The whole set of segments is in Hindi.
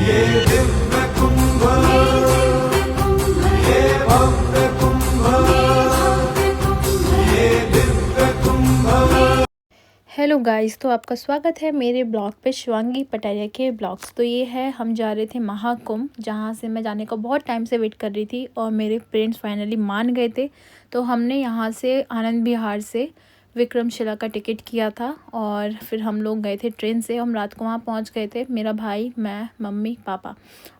ये दिव्य कुंभ, ये भव्य कुंभ, ये दिव्य कुंभ। हेलो गाइस, तो आपका स्वागत है मेरे ब्लॉग पे, शिवांगी पटारिया के ब्लॉग्स। तो ये है, हम जा रहे थे महाकुंभ, जहाँ से मैं जाने का बहुत टाइम से वेट कर रही थी और मेरे फ्रेंड्स फाइनली मान गए थे। तो हमने यहाँ से आनंद विहार से विक्रमशिला का टिकट किया था और फिर हम लोग गए थे ट्रेन से। हम रात को वहाँ पहुँच गए थे, मेरा भाई, मैं, मम्मी, पापा।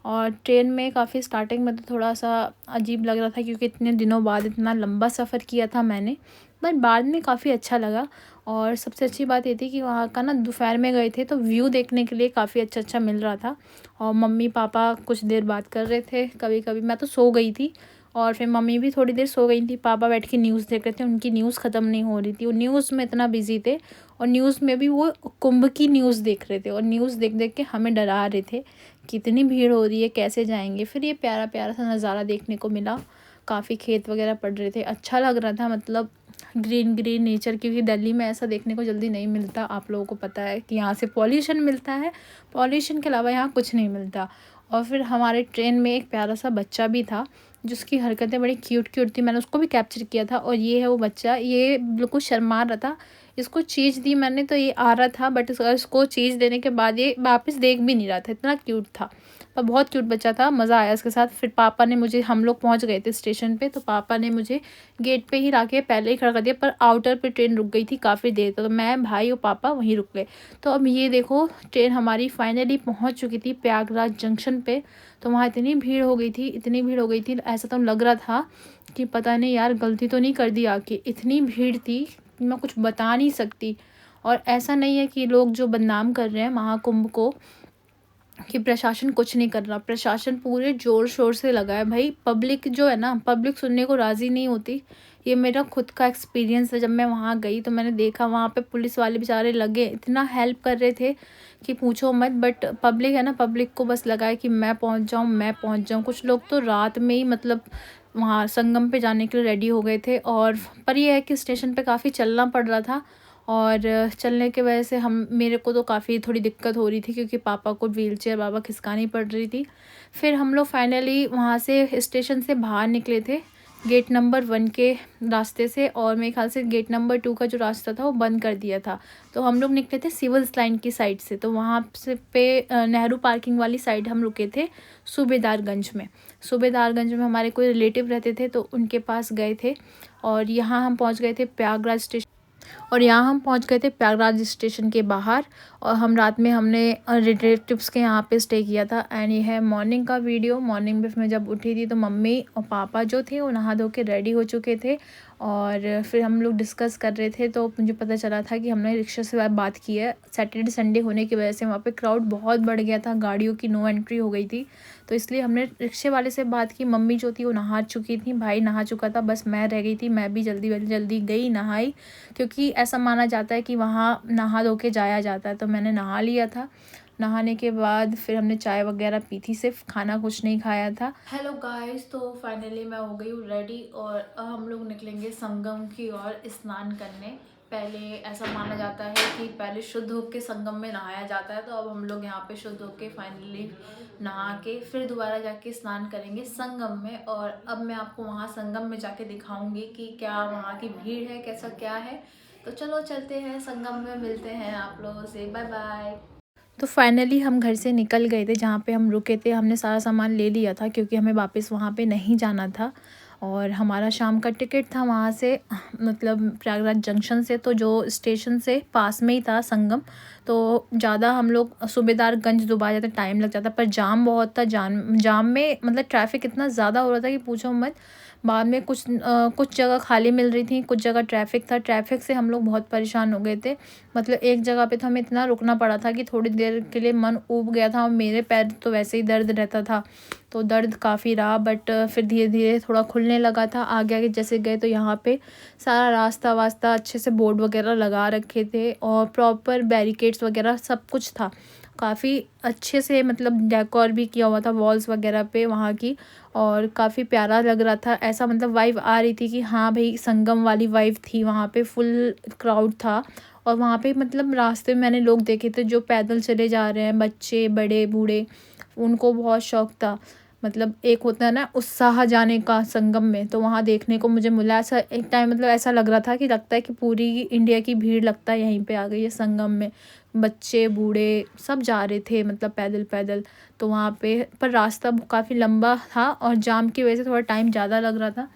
और ट्रेन में काफ़ी स्टार्टिंग में तो थोड़ा सा अजीब लग रहा था, क्योंकि इतने दिनों बाद इतना लंबा सफ़र किया था मैंने, पर बाद में काफ़ी अच्छा लगा। और सबसे अच्छी बात ये थी कि वहाँ का ना, दोपहर में गए थे तो व्यू देखने के लिए काफ़ी अच्छा अच्छा मिल रहा था। और मम्मी पापा कुछ देर बात कर रहे थे, कभी कभी मैं तो सो गई थी और फिर मम्मी भी थोड़ी देर सो गई थी। पापा बैठ के न्यूज़ देख रहे थे, उनकी न्यूज़ ख़त्म नहीं हो रही थी, वो न्यूज़ में इतना बिजी थे। और न्यूज़ में भी वो कुंभ की न्यूज़ देख रहे थे और न्यूज़ देख देख के हमें डरा रहे थे कि इतनी भीड़ हो रही है, कैसे जाएंगे। फिर ये प्यारा प्यारा सा नज़ारा देखने को मिला, काफ़ी खेत वगैरह पड़ रहे थे, अच्छा लग रहा था, मतलब ग्रीन ग्रीन नेचर, क्योंकि दिल्ली में ऐसा देखने को जल्दी नहीं मिलता। आप लोगों को पता है कि यहाँ से पॉल्यूशन मिलता है, पॉल्यूशन के अलावा यहाँ कुछ नहीं मिलता। और फिर हमारे ट्रेन में एक प्यारा सा बच्चा भी था, जिसकी हरकतें बड़ी क्यूट क्यूट थी, मैंने उसको भी कैप्चर किया था। और ये है वो बच्चा, ये बिल्कुल शर्मा रहा था। इसको चीज़ दी मैंने तो ये आ रहा था, बट इसको चीज़ देने के बाद ये वापस देख भी नहीं रहा था, इतना क्यूट था। पर बहुत क्यूट बच्चा था, मज़ा आया इसके साथ। फिर पापा ने मुझे, हम लोग पहुंच गए थे स्टेशन पे, तो पापा ने मुझे गेट पे ही लाके पहले ही खड़ा कर दिया, पर आउटर पे ट्रेन रुक गई थी काफ़ी देर तक, तो मैं, भाई और पापा वहीं रुक गए। तो अब ये देखो, ट्रेन हमारी फाइनली पहुंच चुकी थी प्रयागराज जंक्शन पे। तो वहाँ इतनी भीड़ हो गई थी, इतनी भीड़ हो गई थी, ऐसा तो लग रहा था कि पता नहीं यार गलती तो नहीं कर दी आके। इतनी भीड़ थी कि मैं कुछ बता नहीं सकती। और ऐसा नहीं है कि लोग जो बदनाम कर रहे हैं महाकुंभ को कि प्रशासन कुछ नहीं कर रहा, प्रशासन पूरे ज़ोर शोर से लगा है भाई। पब्लिक जो है ना, पब्लिक सुनने को राज़ी नहीं होती। ये मेरा खुद का एक्सपीरियंस है, जब मैं वहाँ गई तो मैंने देखा वहाँ पे पुलिस वाले बेचारे लगे, इतना हेल्प कर रहे थे कि पूछो मत। बट पब्लिक है ना, पब्लिक को बस लगा है कि मैं पहुँच जाऊँ, मैं पहुँच जाऊँ। कुछ लोग तो रात में ही, मतलब वहाँ संगम पे जाने के लिए रेडी हो गए थे। और पर यह है कि स्टेशन पे काफ़ी चलना पड़ रहा था, और चलने के वजह से हम, मेरे को तो काफ़ी थोड़ी दिक्कत हो रही थी, क्योंकि पापा को व्हीलचेयर बाबा खिसकानी पड़ रही थी। फिर हम लोग फाइनली वहाँ से स्टेशन से बाहर निकले थे, गेट नंबर 1 के रास्ते से। और मेरे ख्याल से गेट नंबर 2 का जो रास्ता था वो बंद कर दिया था। तो हम लोग निकले थे सिविल्स लाइन की साइड से, तो वहाँ से नेहरू पार्किंग वाली साइड हम रुके थे, सूबेदारगंज में। सूबेदारगंज में हमारे कोई रिलेटिव रहते थे, तो उनके पास गए थे। और यहाँ हम पहुँच गए थे प्रयागराज स्टेशन। और यहाँ हम पहुँच गए थे प्रयागराज स्टेशन के बाहर। और हम रात में हमने रिलेटिव्स के यहाँ पे स्टे किया था। एंड ये है मॉर्निंग का वीडियो। मॉर्निंग में मैं जब उठी थी तो मम्मी और पापा जो थे वो नहा धो के रेडी हो चुके थे, और फिर हम लोग डिस्कस कर रहे थे। तो मुझे पता चला था कि हमने रिक्शा से बात की है, सैटरडे संडे होने की वजह से वहाँ पे क्राउड बहुत बढ़ गया था, गाड़ियों की नो एंट्री हो गई थी। तो इसलिए हमने रिक्शे वाले से बात की। मम्मी जो थी वो नहा चुकी थी, भाई नहा चुका था, बस मैं रह गई थी। मैं भी जल्दी जल्दी गई, नहाई, क्योंकि ऐसा माना जाता है कि वहाँ नहा धो के जाया जाता है। तो मैंने नहा लिया था। नहाने के बाद फिर हमने चाय वगैरह पी थी, सिर्फ खाना कुछ नहीं खाया था। हेलो गाइस, तो फाइनली मैं हो गई हूँ रेडी, और अब हम लोग निकलेंगे संगम की ओर स्नान करने। पहले ऐसा माना जाता है कि पहले शुद्ध होके संगम में नहाया जाता है, तो अब हम लोग यहाँ पे शुद्ध होके फाइनली नहा के फिर दोबारा जाके स्नान करेंगे संगम में। और अब मैं आपको वहाँ संगम में जाके दिखाऊंगी कि क्या वहाँ की भीड़ है, कैसा क्या है। तो चलो चलते हैं, संगम में मिलते हैं आप लोगों से, बाय बाय। तो फाइनली हम घर से निकल गए थे, जहाँ पे हम रुके थे हमने सारा सामान ले लिया था, क्योंकि हमें वापस वहाँ पे नहीं जाना था। और हमारा शाम का टिकट था वहाँ से, मतलब प्रयागराज जंक्शन से, तो जो स्टेशन से पास में ही था संगम। तो ज़्यादा हम लोग सूबेदारगंज दोबारा जाते टाइम लग जाता, पर जाम बहुत था। जाम में मतलब ट्रैफिक इतना ज़्यादा हो रहा था कि पूछो मत। बाद में कुछ जगह खाली मिल रही थी, कुछ जगह ट्रैफिक था। ट्रैफिक से हम लोग बहुत परेशान हो गए थे, मतलब एक जगह पे तो हमें इतना रुकना पड़ा था कि थोड़ी देर के लिए मन ऊब गया था, और मेरे पैर तो वैसे ही दर्द रहता था, तो दर्द काफ़ी रहा। बट फिर धीरे धीरे थोड़ा खुलने लगा था। आगे आगे जैसे गए तो यहाँ पे सारा रास्ता वास्ता अच्छे से बोर्ड वगैरह लगा रखे थे, और प्रॉपर बैरिकेड्स वगैरह सब कुछ था। काफ़ी अच्छे से मतलब डेकोर भी किया हुआ था वॉल्स वगैरह पे वहाँ की, और काफ़ी प्यारा लग रहा था। ऐसा मतलब वाइब आ रही थी कि हाँ भाई संगम वाली वाइब थी वहाँ पे, फुल क्राउड था। और वहाँ पे मतलब रास्ते में मैंने लोग देखे थे जो पैदल चले जा रहे हैं, बच्चे बड़े बूढ़े। उनको बहुत शौक था, मतलब एक होता है ना उत्साह जाने का संगम में, तो वहाँ देखने को मुझे मिला। ऐसा एक टाइम मतलब ऐसा लग रहा था कि लगता है कि पूरी इंडिया की भीड़ लगता है यहीं पे आ गई है संगम में। बच्चे बूढ़े सब जा रहे थे, मतलब पैदल पैदल। तो वहाँ पे पर रास्ता काफ़ी लंबा था और जाम की वजह से थोड़ा टाइम ज़्यादा लग रहा था।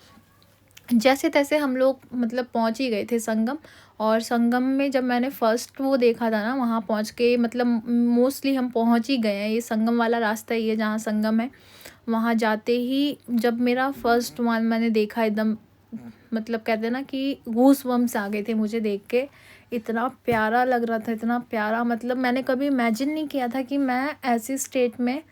जैसे तैसे हम लोग मतलब पहुंच ही गए थे संगम। और संगम में जब मैंने फ़र्स्ट वो देखा था ना, वहाँ पहुंच के मतलब मोस्टली हम पहुंच ही गए हैं। ये संगम वाला रास्ता ही है जहाँ संगम है। वहाँ जाते ही जब मेरा फर्स्ट वन मैंने देखा, एकदम मतलब कहते हैं ना कि गूस बम्स आ गए थे मुझे देख के। इतना प्यारा लग रहा था, इतना प्यारा, मतलब मैंने कभी इमेजिन नहीं किया था कि मैं ऐसी स्टेट में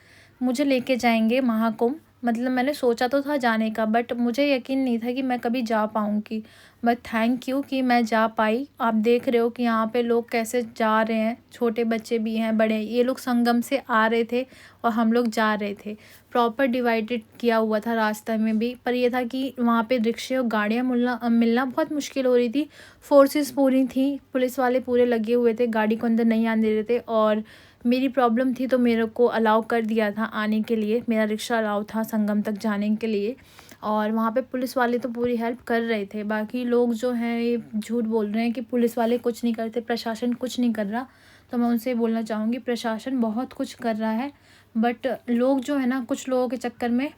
मुझे लेके जाएंगे महाकुंभ। मतलब मैंने सोचा तो था जाने का, बट मुझे यकीन नहीं था कि मैं कभी जा पाऊँगी। बट थैंक यू कि मैं जा पाई। आप देख रहे हो कि यहाँ पे लोग कैसे जा रहे हैं, छोटे बच्चे भी हैं, बड़े। ये लोग संगम से आ रहे थे और हम लोग जा रहे थे। प्रॉपर डिवाइडेड किया हुआ था रास्ते में भी, पर ये था कि वहाँ पे रिक्शे और गाड़ियाँ मिलना बहुत मुश्किल हो रही थी। फोर्सेस पूरी थी, पुलिस वाले पूरे लगे हुए थे, गाड़ी को अंदर नहीं आने दे रहे थे। और मेरी प्रॉब्लम थी तो मेरे को अलाउ कर दिया था आने के लिए, मेरा रिक्शा अलाउ था संगम तक जाने के लिए। और वहाँ पे पुलिस वाले तो पूरी हेल्प कर रहे थे। बाकी लोग जो हैं ये झूठ बोल रहे हैं कि पुलिस वाले कुछ नहीं करते, प्रशासन कुछ नहीं कर रहा। तो मैं उनसे बोलना चाहूँगी प्रशासन बहुत कुछ कर रहा है, बट लोग जो है ना, कुछ लोगों के चक्कर में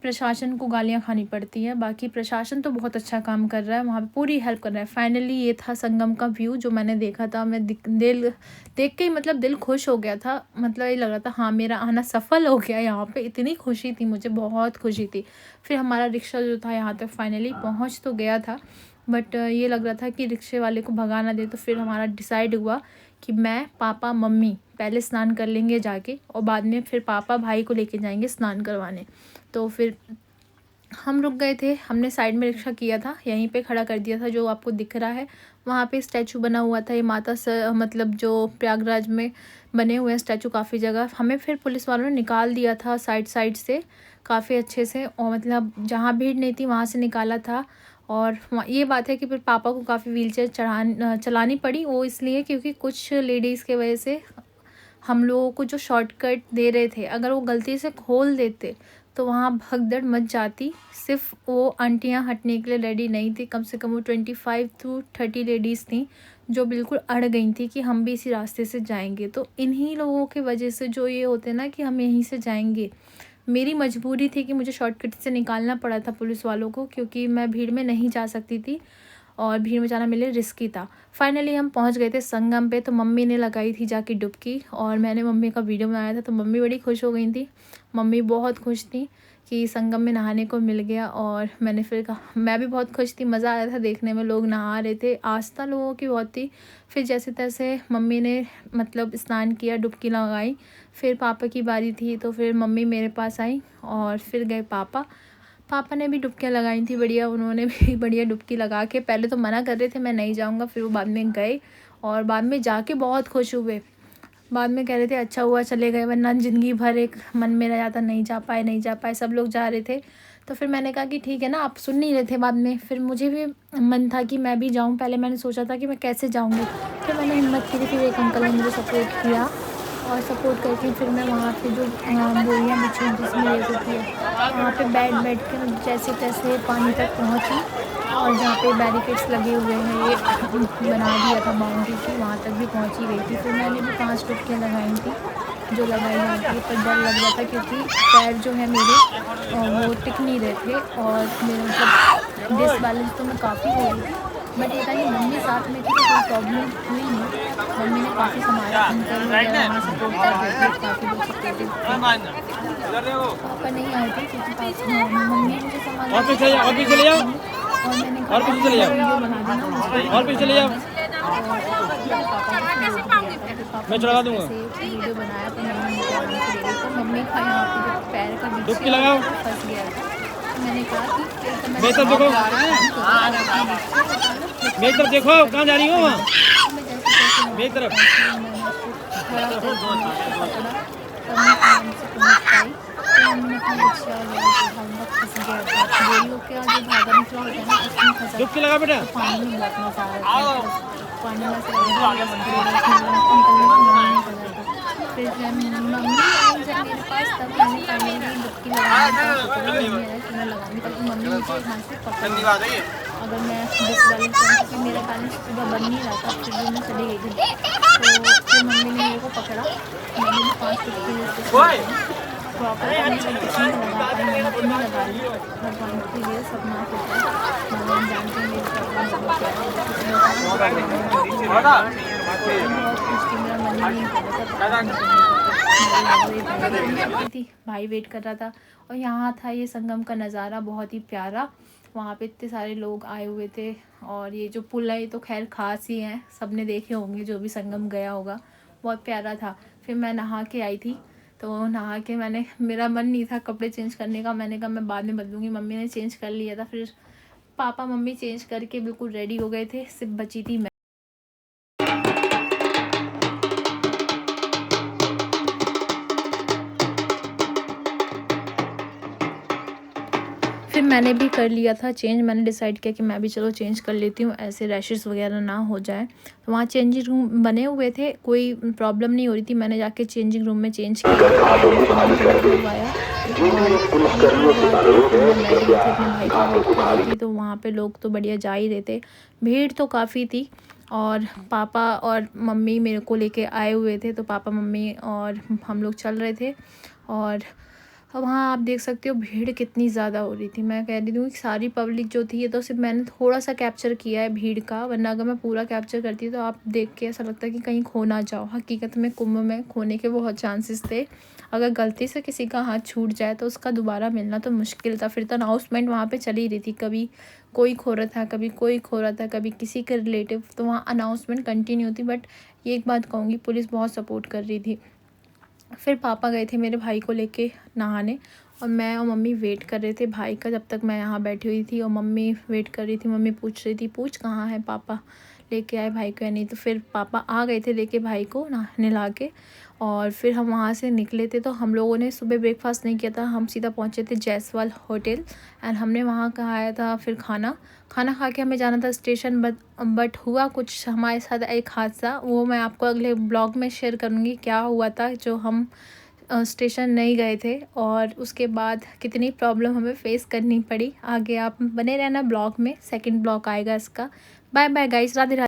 प्रशासन को गालियाँ खानी पड़ती है। बाकी प्रशासन तो बहुत अच्छा काम कर रहा है, वहाँ पे पूरी हेल्प कर रहा है। फाइनली ये था संगम का व्यू जो मैंने देखा था। मैं दिल देख के ही मतलब दिल खुश हो गया था। मतलब ये लग रहा था हाँ मेरा आना सफल हो गया यहाँ पे। इतनी खुशी थी मुझे, बहुत खुशी थी। फिर हमारा रिक्शा जो था यहाँ तक फाइनली पहुँच तो गया था, बट ये लग रहा था कि रिक्शे वाले को भगा ना दे। तो फिर हमारा डिसाइड हुआ कि मैं, पापा, मम्मी पहले स्नान कर लेंगे जाके, और बाद में फिर पापा भाई को लेके जाएंगे स्नान करवाने। तो फिर हम रुक गए थे, हमने साइड में रिक्शा किया था, यहीं पे खड़ा कर दिया था जो आपको दिख रहा है। वहाँ पे स्टैचू बना हुआ था, ये माता मतलब जो प्रयागराज में बने हुए हैं स्टैचू काफ़ी जगह। हमें फिर पुलिस वालों ने निकाल दिया था साइड से काफ़ी अच्छे से, और मतलब जहाँ भीड़ नहीं थी वहाँ से निकाला था। और ये बात है कि फिर पापा को काफ़ी व्हीलचेयर चलानी पड़ी, वो इसलिए क्योंकि कुछ लेडीज़ के वजह से हम लोगों को जो शॉर्टकट दे रहे थे, अगर वो गलती से खोल देते तो वहाँ भगदड़ मच जाती। सिर्फ वो आंटियाँ हटने के लिए रेडी नहीं थी, कम से कम वो 25 to 30 लेडीज़ थी जो बिल्कुल अड़ गई थी कि हम भी इसी रास्ते से जाएंगे। तो इन्हीं लोगों की वजह से जो ये होते ना कि हम यहीं से जाएंगे, मेरी मजबूरी थी कि मुझे शॉर्टकट से निकालना पड़ा था पुलिस वालों को, क्योंकि मैं भीड़ में नहीं जा सकती थी और भीड़ में जाना मेरे लिए रिस्की था। फाइनली हम पहुंच गए थे संगम पे। तो मम्मी ने लगाई थी जाके डुबकी, और मैंने मम्मी का वीडियो बनाया था, तो मम्मी बड़ी खुश हो गई थी। मम्मी बहुत खुश थी कि संगम में नहाने को मिल गया। और मैंने फिर कहा, मैं भी बहुत खुश थी, मज़ा आया था देखने में, लोग नहा रहे थे, आस्था लोगों की बहुत थी। फिर जैसे तैसे मम्मी ने मतलब स्नान किया, डुबकी लगाई। फिर पापा की बारी थी, तो फिर मम्मी मेरे पास आई और फिर गए पापा ने भी डुबकियाँ लगाई थी बढ़िया, उन्होंने भी बढ़िया डुबकी लगा के, पहले तो मना कर रहे थे मैं नहीं जाऊँगा, फिर वो बाद में गए और बाद में जाके बहुत खुश हुए। बाद में कह रहे थे अच्छा हुआ चले गए, वरना ज़िंदगी भर एक मन में रह जाता नहीं जा पाए, सब लोग जा रहे थे। तो फिर मैंने कहा कि ठीक है ना, आप सुन नहीं रहे थे बाद में। फिर मुझे भी मन था कि मैं भी जाऊँ। पहले मैंने सोचा था कि मैं कैसे जाऊँगी, फिर मैंने हिम्मत की थी। फिर एक अंकल ने मुझे सपोर्ट किया और सपोर्ट करके फिर मैं वहाँ पे जो बोरियाँ बिछी हुई जिसमें रेत होती है, वहाँ पे बैठ के मैं जैसे तैसे पानी तक पहुँची। और जहाँ पे बैरिकेड्स लगे हुए हैं, ये बना दिया था बाउंड्री की, वहाँ तक भी पहुँच ही गई थी। फिर मैंने भी 5 डुबकियाँ लगाई थी जो लगाई जाती है, पर डर लग रहा था क्योंकि पैर जो है मेरे वो टिक नहीं रहे थे और मेरे मतलब डिसबैलेंस तो मैं काफ़ी हो रही थी। बट ये था कि मम्मी साथ में थी तो कोई प्रॉब्लम हुई नहीं। मम्मी ने काफ़ी संभाला, अंकल वगैरह वहाँ सपोर्ट कर रहे थे, काफ़ी लोग सपोर्टिव थे। पापा नहीं आए थे क्योंकि मम्मी मुझे संभाला, और मैंने कहा वीडियो बना देना और पीछे चले जाओ। मैं चढ़ा दूँगा। वीडियो बनाया तो मम्मी मुझे आराम से ले गई। तो मम्मी का यहाँ पे जो पैर का बीच फंस गया था, तो मैंने कहा कि मेरी तरफ देखो, कहाँ जा रही हो वहाँ, मेरी तरफ डुबकी लगा बेटा, पानी में बहुत मजा आ रहा था, पानी में फिर मम्मी आई जब मेरे पास तब मैंने फाइनली डुबकी लगाने का सोचा कि मम्मी आया कि मैं लगाऊंगी ताकि मम्मी मुझे यहाँ से पकड़ ले। अगर मैं डिस वाली क्योंकि मेरा बैलेंस पूरा बन नहीं रहा था, फिर भी मैं चली गई थी। तो फिर मम्मी ने मेरे को पकड़ा, मैंने भी 5 डुबकी प्रॉपर करने का किसी में लगा पाई, मैंने तो नहीं लगा ली। भगवान के लिए सब माफ होता है, भगवान जानते हैं मेरी प्रॉब्लम बहुत ज़्यादा है। बहुत कुछ की मेरा मन ही नहीं कर रहा था, थी भाई वेट कर रहा था। और यहाँ था ये संगम का नज़ारा बहुत ही प्यारा, वहाँ पे इतने सारे लोग आए हुए थे। और ये जो पुल है ये तो खैर ख़ास ही है, सब ने देखे होंगे जो भी संगम गया होगा, बहुत प्यारा था। फिर मैं नहा के आई थी, तो नहा के मेरा मन नहीं था कपड़े चेंज करने का, मैंने कहा मैं बाद में बदलूँगी। मम्मी ने चेंज कर लिया था, फिर पापा मम्मी चेंज करके बिल्कुल रेडी हो गए थे, सिर्फ बची थी मैं। फिर मैंने भी कर लिया था चेंज, मैंने डिसाइड किया कि मैं भी चलो चेंज कर लेती हूँ, ऐसे रैशेस वगैरह ना हो जाए। तो वहाँ चेंजिंग रूम बने हुए थे, कोई प्रॉब्लम नहीं हो रही थी। मैंने जाके चेंजिंग रूम में चेंज किया, आया अपने भाई का वेट कर रही थी। तो वहाँ पे लोग तो बढ़िया जा ही रहे थे, भीड़ तो काफ़ी थी। और पापा और मम्मी मेरे को लेके आए हुए थे, तो पापा मम्मी और हम लोग चल रहे थे। और वहाँ आप देख सकते हो भीड़ कितनी ज़्यादा हो रही थी। मैं कह रही हूँ कि सारी पब्लिक जो थी, ये तो सिर्फ मैंने थोड़ा सा कैप्चर किया है भीड़ का, वरना अगर मैं पूरा कैप्चर करती तो आप देख के ऐसा लगता है कि कहीं खो ना जाओ। हकीकत में कुंभ में खोने के बहुत चांसेस थे, अगर गलती से किसी का हाथ छूट जाए तो उसका दोबारा मिलना तो मुश्किल था। फिर तो अनाउंसमेंट वहाँ पर चली रही थी, कभी कोई खो रहा था, कभी कोई खो रहा था, कभी किसी के रिलेटिव, तो वहाँ अनाउंसमेंट कंटिन्यू थी। बट ये एक बात कहूँगी, पुलिस बहुत सपोर्ट कर रही थी। फिर पापा गए थे मेरे भाई को लेके नहाने, और मैं और मम्मी वेट कर रहे थे भाई का, जब तक मैं यहाँ बैठी हुई थी और मम्मी वेट कर रही थी। मम्मी पूछ रही थी, पूछ कहाँ है पापा, लेके आए भाई को या नहीं। तो फिर पापा आ गए थे लेके भाई को नहला के, और फिर हम वहाँ से निकले थे। तो हम लोगों ने सुबह ब्रेकफास्ट नहीं किया था, हम सीधा पहुँचे थे जायसवाल होटल, एंड हमने वहाँ खाया था फिर खाना खा के हमें जाना था स्टेशन। बट हुआ कुछ हमारे साथ एक हादसा, वो मैं आपको अगले ब्लॉग में शेयर करूँगी क्या हुआ था, जो हम स्टेशन नहीं गए थे और उसके बाद कितनी प्रॉब्लम हमें फेस करनी पड़ी। आगे आप बने रहना ब्लॉग में, सेकंड ब्लॉग आएगा इसका। Bye bye guys, Radhe Radhe.